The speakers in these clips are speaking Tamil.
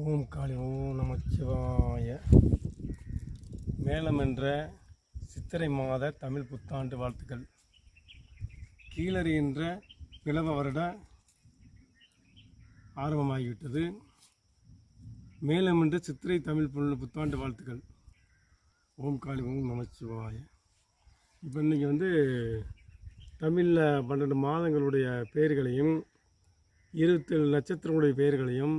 ஓம் காளி ஓம் நமச்சிவாய. மேளம் என்ற சித்திரை மாத தமிழ் புத்தாண்டு வாழ்த்துக்கள். கீழறிகின்ற பிளவ வருட ஆரம்பமாகிவிட்டது. மேளம் என்ற சித்திரை தமிழ் புத்தாண்டு வாழ்த்துக்கள். ஓம் காளி ஓம் நமச்சிவாய. இப்போ இன்றைக்கி தமிழில் 12 மாதங்களுடைய பெயர்களையும் 27 நட்சத்திரங்களுடைய பெயர்களையும்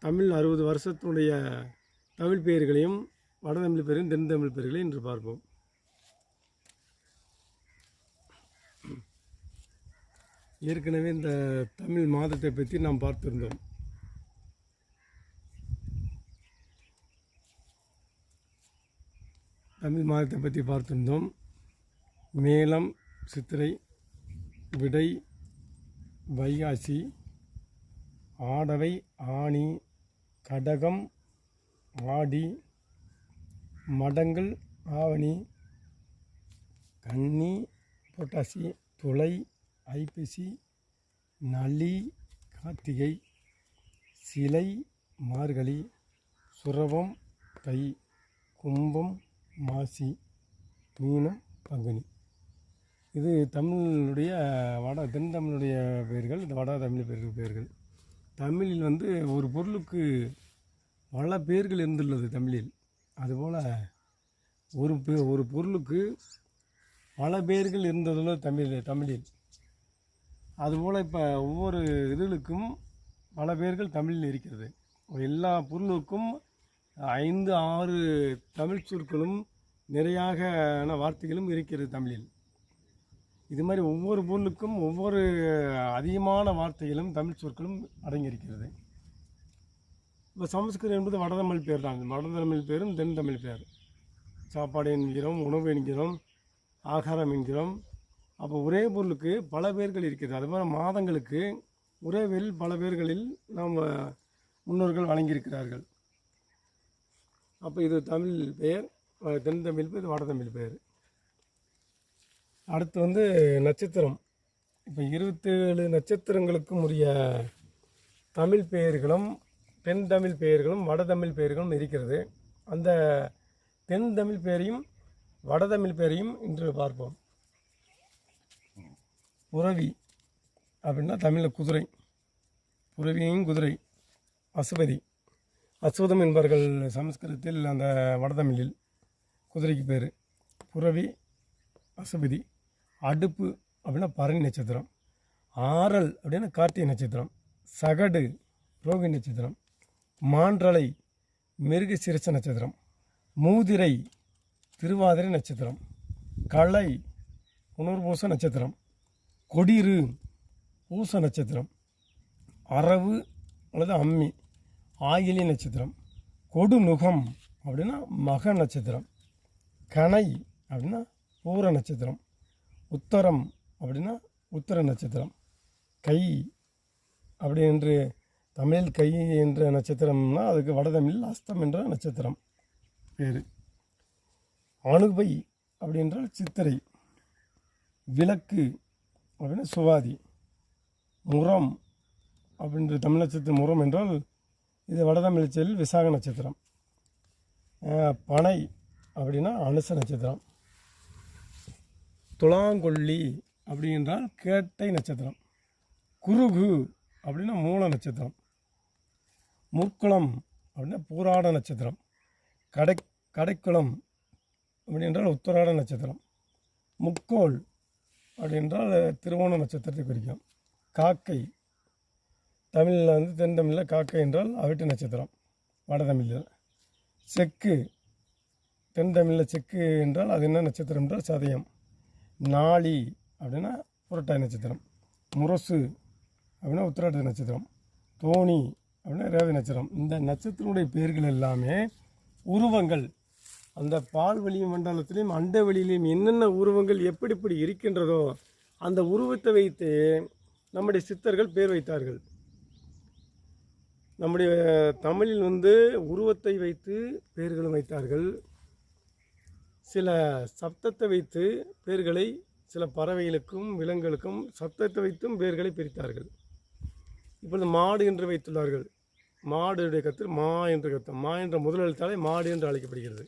தமிழ் 60 வருஷத்தினுடைய தமிழ் பெயர்களையும் வடதமிழ் பெயரையும் தென் தமிழ் பெயர்களையும் இன்று பார்ப்போம். ஏற்கனவே இந்த தமிழ் மாதத்தை பற்றி நாம் பார்த்திருந்தோம். தமிழ் மாதத்தை பற்றி பார்த்திருந்தோம். மேளம் சித்திரை, விடை வைகாசி, ஆடவை ஆனி, கடகம் ஆடி, மடங்கள் ஆவணி, கன்னி புரட்டாசி, துளை ஐப்பசி, நளி கார்த்திகை, சிலை மார்கழி, சுரவம் தை, கும்பம் மாசி, மீனம் பங்குனி. இது தமிழுடைய தென் தமிழுடைய பெயர்கள். இந்த வட தமிழ் பெயர்கள். தமிழில் ஒரு பொருளுக்கு பல பெயர்கள் இருந்துள்ளது தமிழில். அதுபோல் ஒரு பொருளுக்கு பல பெயர்கள் இருந்ததுள்ள தமிழில். அதுபோல் இப்போ ஒவ்வொரு இதழுக்கும் பல பெயர்கள் தமிழில் இருக்கிறது. எல்லா பொருளுக்கும் 5-6 தமிழ் சொற்களும் நிறையாக வார்த்தைகளும் இருக்கிறது தமிழில். இது மாதிரி ஒவ்வொரு பொருளுக்கும் ஒவ்வொரு அதிகமான வார்த்தைகளும் தமிழ் சொற்களும் அடங்கியிருக்கிறது. இப்போ சமஸ்கிருதம் என்பது வடதமிழ் பேர் தான். வடதமிழ் பேரும் தென் தமிழ் பேர். சாப்பாடு என்கிறோம், உணவு என்கிறோம், ஆகாரம் என்கிறோம். அப்போ ஒரே பொருளுக்கு பல பேர்கள் இருக்கிறது. அதுபோல் மாதங்களுக்கு ஒரே பேரில் பல பேர்களில் நாம் முன்னோர்கள் வழங்கியிருக்கிறார்கள். அப்போ இது தமிழ் பெயர், தென் தமிழ் பேர், வடதமிழ் பெயர். அடுத்து நட்சத்திரம். இப்போ 27 நட்சத்திரங்களுக்கும் உரிய தமிழ் பெயர்களும் தென் தமிழ் பெயர்களும் வடதமிழ் பெயர்களும் இருக்கிறது. அந்த தென் தமிழ் பெயரையும் வடதமிழ் பெயரையும் இன்று பார்ப்போம். புரவி அப்படின்னா தமிழில் குதிரை. புரவியும் குதிரை. அசுபதி, அசுவதம் என்பார்கள் சமஸ்கிருதத்தில். அந்த வடதமிழில் குதிரைக்கு பேர் புரவி, அசுபதி. அடுப்பு அப்படின்னா பரணி நட்சத்திரம். ஆரல் அப்படின்னா கார்த்திகை நட்சத்திரம். சகடு ரோகிணி நட்சத்திரம். மான்றலை மிருகசீரிஷ நட்சத்திரம். மூதிரை திருவாதிரை நட்சத்திரம். களை புனர்பூச நட்சத்திரம். கொடிரு பூச நட்சத்திரம். அரவு அல்லது அம்மி ஆயிலி நட்சத்திரம். கொடுநுகம் அப்படின்னா மக நட்சத்திரம். கணை அப்படின்னா பூர நட்சத்திரம். உத்தரம் அப்படின்னா உத்தர நட்சத்திரம். கை அப்படி என்று தமிழில் கை என்ற நட்சத்திரம்னா அதுக்கு வடதமிழில் அஸ்தம் என்ற நட்சத்திரம் பேர். அணுவை அப்படி என்றால் சித்திரை. விளக்கு அப்படின்னா சுவாதி. முரம் அப்படின்ற தமிழ் நட்சத்திரம். முரம் என்றால் இது வடதமிழ் செயலில் விசாக நட்சத்திரம். பனை அப்படின்னா அனுச நட்சத்திரம். துலாங்கொல்லி அப்படி என்றால் கேட்டை நட்சத்திரம். குருகு அப்படின்னா மூல நட்சத்திரம். முற்குளம் அப்படின்னா பூராட நட்சத்திரம். கடைக்குளம் அப்படி என்றால் உத்தராட நட்சத்திரம். முக்கோள் அப்படி என்றால் திருவோண நட்சத்திரத்தை குறிக்கும். காக்கை தமிழில் தென் தமிழில் காக்கை என்றால் அவிட்ட நட்சத்திரம் வடதமிழில். செக்கு தென் தமிழில் செக்கு என்றால் அது என்ன நட்சத்திரம் என்றால் சதயம். நாளி அப்படின்னா புரட்டாதி நட்சத்திரம். முரசு அப்படின்னா உத்திராட நட்சத்திரம். தோணி அப்படின்னா ரேவதி நட்சத்திரம். இந்த நட்சத்திரனுடைய பெயர்கள் எல்லாமே உருவங்கள். அந்த பால்வெளி மண்டலத்திலையும் அண்ட வெளியிலையும் என்னென்ன உருவங்கள் எப்படி இருக்கின்றதோ அந்த உருவத்தை வைத்து நம்முடைய சித்தர்கள் பேர் வைத்தார்கள். நம்முடைய தமிழில் உருவத்தை வைத்து பெயர்களும் வைத்தார்கள். சில சப்தத்தை வைத்து பெயர்களை, சில பறவைகளுக்கும் விலங்குகளுக்கும் சப்தத்தை வைத்தும் பெயர்களை பிரித்தார்கள். இப்பொழுது மாடு என்று வைத்துள்ளார்கள். மாடுடைய கத்து மா என்று கத்தும். மா என்ற முதல் எழுத்தாலே மாடு என்று அழைக்கப்படுகிறது.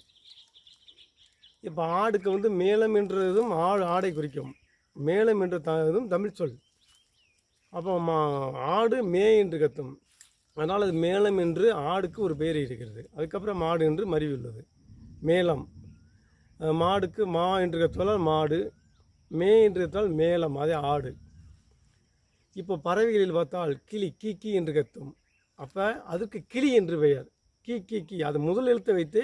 இப்போ ஆடுக்கு வந்து மேளம் என்றதும் ஆடை குறிக்கும். மேளம் என்ற இதுவும் தமிழ் சொல். அப்போ ஆடு மே என்று கத்தும். அதனால் அது மேளம் என்று ஆடுக்கு ஒரு பெயர் இருக்கிறது. அதுக்கப்புறம் மாடு என்று மருவி உள்ளது. மேளம், மாடுக்கு மா என்று கத்துவதால் மாடு, மே என்று கத்தால் மேளம், அதே ஆடு. இப்போ பறவைகளில் பார்த்தால் கிளி கீக்கி என்று கத்தும். அப்போ அதுக்கு கிளி என்று பெயர். கீ அது முதல் எழுத்தை வைத்து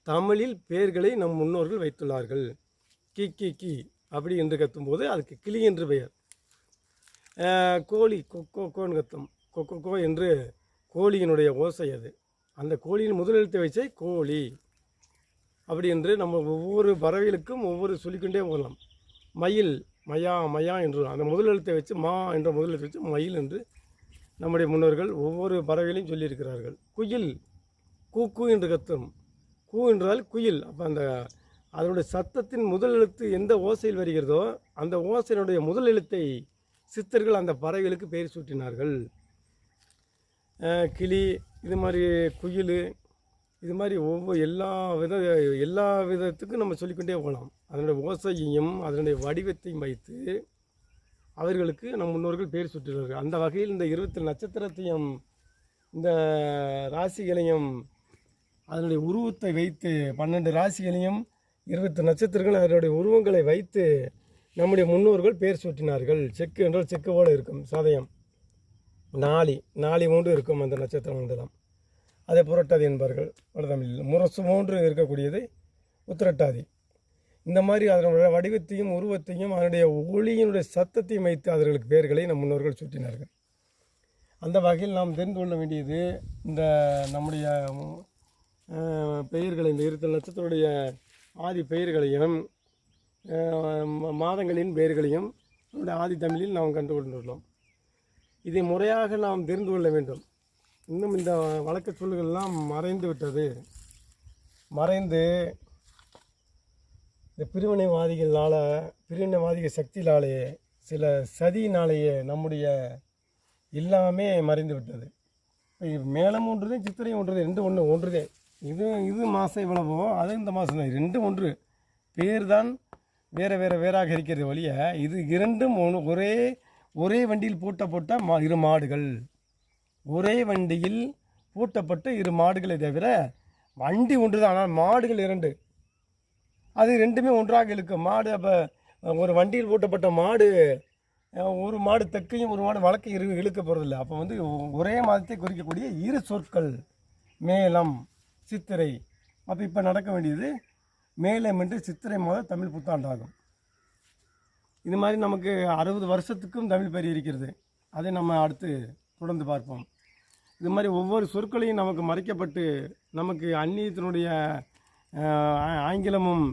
தமிழில் பெயர்களை நம் முன்னோர்கள் வைத்துள்ளார்கள். கீ அப்படி என்று கத்தும்போது அதுக்கு கிளி என்று பெயர். கோழி கொக்கோன்னு கத்தும். கொக்கோ என்று கோழியினுடைய ஓசை அது. அந்த கோழியின் முதல் எழுத்தை வச்சே கோழி அப்படி என்று நம்ம ஒவ்வொரு பறவைகளுக்கும் ஒவ்வொரு சொல்லிக்கொண்டே போகலாம். மயில் மயா என்று அந்த முதல் எழுத்தை வச்சு மா என்ற முதல் எழுத்தை வச்சு மயில் என்று நம்முடைய முன்னோர்கள் ஒவ்வொரு பறவைகளையும் சொல்லியிருக்கிறார்கள். குயில் கூ என்று கத்தும். கூ என்றால் குயில். அப்போ அதனுடைய சத்தத்தின் முதல் எழுத்து எந்த ஓசையில் வருகிறதோ அந்த ஓசையினுடைய முதல் எழுத்தை சித்தர்கள் அந்த பறவைகளுக்கு பெயர் சூட்டினார்கள். கிளி, இது மாதிரி குயில், இது மாதிரி எல்லா விதத்துக்கும் நம்ம சொல்லிக்கொண்டே போகலாம். அதனுடைய ஓசையையும் அதனுடைய வடிவத்தையும் வைத்து அவர்களுக்கு நம் முன்னோர்கள் பெயர் சுற்றுகிறார்கள். அந்த வகையில் இந்த 27 நட்சத்திரத்தையும் இந்த ராசிகளையும் அதனுடைய உருவத்தை வைத்து 12 ராசிகளையும் 20 நட்சத்திரங்கள் அதனுடைய உருவங்களை வைத்து நம்முடைய முன்னோர்கள் பெயர் சூட்டினார்கள். செக்கு என்றால் செக்கு போல இருக்கும் சதயம். நாளி மூன்று இருக்கும் அந்த நட்சத்திரம் மண்டலம். அதை புரட்டாதி என்பார்கள் வடதமிழில். முரசு மூன்று இருக்கக்கூடியது உத்திரட்டாதி. இந்த மாதிரி அதனுடைய வடிவத்தையும் உருவத்தையும் அதனுடைய ஒளியினுடைய சத்தத்தையும் வைத்து அவர்களுக்கு பெயர்களை நம் முன்னோர்கள் சூட்டினார்கள். அந்த வகையில் நாம் தெரிந்து கொள்ள வேண்டியது இந்த நம்முடைய பெயர்களை, இந்த 27 நட்சத்திரத்துடைய ஆதி பெயர்களையும் மாதங்களின் பெயர்களையும் நம்முடைய ஆதி தமிழில் நாம் கண்டு கொண்டுள்ளோம். இதை முறையாக நாம் தெரிந்து கொள்ள வேண்டும். இன்னும் இந்த வழக்க சொல்லுகள்லாம் மறைந்து விட்டது. இந்த பிரிவினைவாதிக சக்தியினாலேயே சில சதியினாலேயே நம்முடைய எல்லாமே மறைந்து விட்டது. மேளம் ஒன்றுதே, சித்திரை ஒன்றுதே, ரெண்டு ஒன்றுதே. இது மாதம் இவ்வளவோ, அது இந்த மாதம் தான், ரெண்டும் ஒன்று. பேர் தான் வேறாக இருக்கிறது வழிய இது இரண்டும் ஒரே வண்டியில் பூட்டப்பட்ட 2 மாடுகள். ஒரே வண்டியில் பூட்டப்பட்ட 2 மாடுகளை தவிர வண்டி ஒன்று தான், ஆனால் மாடுகள் 2. அது ரெண்டுமே ஒன்றாக இழுக்கும் மாடு. அப்போ ஒரு வண்டியில் பூட்டப்பட்ட மாடு, ஒரு மாடு தெற்கையும் ஒரு மாடு வழக்கையும் இழுக்க போகிறதில்ல. அப்போ வந்து ஒரே மாதத்தை குறிக்கக்கூடிய 2 சொற்கள் மேளம், சித்திரை. அப்போ இப்போ நடக்க வேண்டியது மேளம் என்று சித்திரை மாதம் தமிழ் புத்தாண்டாகும். இது மாதிரி நமக்கு 60 வருஷத்துக்கும் தமிழ் பெயர் இருக்கிறது. அதை நம்ம அடுத்து தொடர்ந்து பார்ப்போம். இது மாதிரி ஒவ்வொரு சொற்களையும் நமக்கு மறைக்கப்பட்டு நமக்கு அந்நியத்தினுடைய ஆங்கிலமும்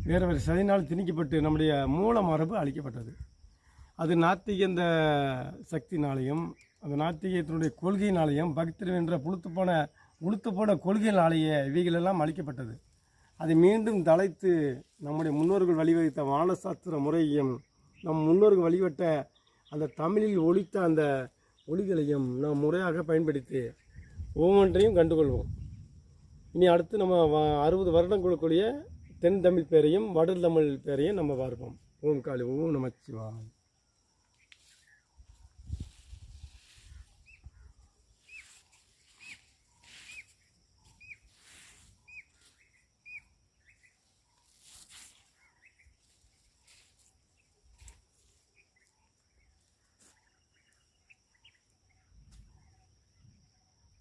வேறு சதினால் திணிக்கப்பட்டு நம்முடைய மூல மரபு அளிக்கப்பட்டது. அது நாத்திக இந்த சக்தினாலேயும் அந்த நாத்திகத்தினுடைய கொள்கையினாலேயும் பக்தர் என்ற உளுத்து போன கொள்கையினாலேயே இவைகளெல்லாம் அளிக்கப்பட்டது. அதை மீண்டும் தலைத்து நம்முடைய முன்னோர்கள் வழிவகுத்த வானசாஸ்திர முறையையும் நம் முன்னோர்கள் வழிபட்ட அந்த தமிழில் ஒலித்த அந்த ஒலிகளையும் நாம் முறையாக பயன்படுத்தி ஒவ்வொன்றையும் கண்டுகொள்வோம். இனி அடுத்து நம்ம 60 வருடங்களுக்குரிய தென் தமிழ் பேரையும் வட தமிழ் பேரையும் நம்ம பார்ப்போம். ஓம் காளி, ஓம் நமச்சிவாய்.